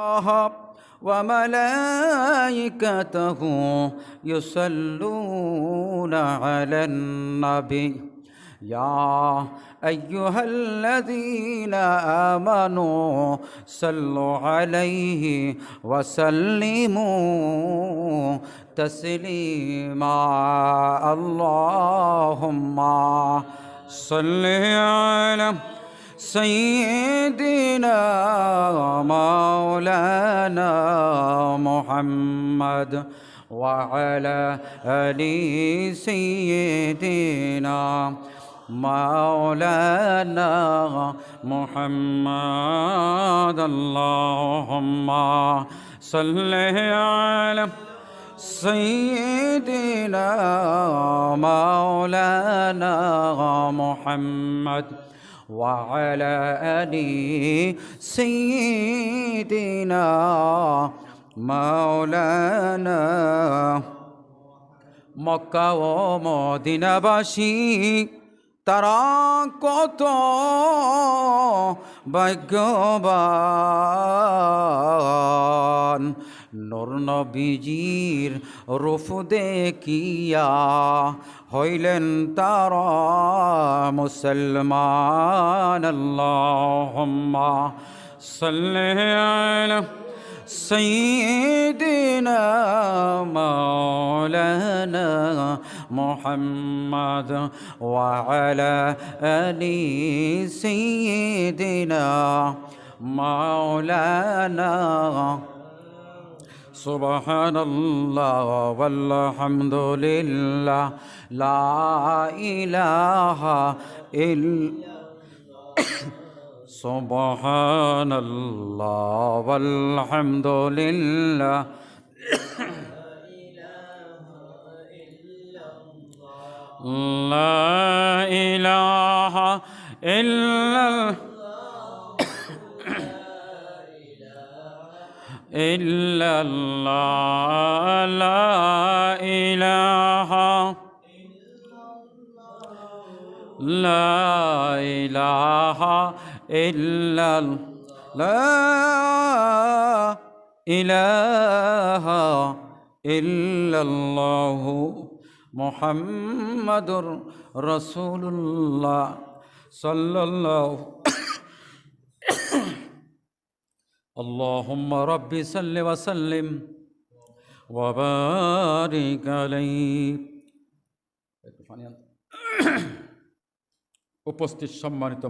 الله وملائكته يصلون على النبي يا أيها الذين آمنوا صلوا عليه وسلموا تسليما اللهم صل على سيدنا مولانا محمد وعلى آل سيدنا مولانا محمد اللهم صل على سيدنا مولانا محمد وعلى آل سيدنا مولانا মক্কা ও মদিনাবাসী তারা কত ভাগ্যবান নূর নবীজির রূপ দেখিয়া হইলেন তারা মুসলমান আল্লাহুম্মা সাল্লি আলা سيدنا مولانا محمد وعلى آل سيدنا مولانا سبحان الله والحمد لله لا إله إلا سبحان الله والحمد لله لا إله إلا إلا الله لا إله لا إله إلا لا إله إلا الله محمد رسول الله صلى الله اللهم ربي صل وسلم وبارك عليه উপস্থিত সম্মানিত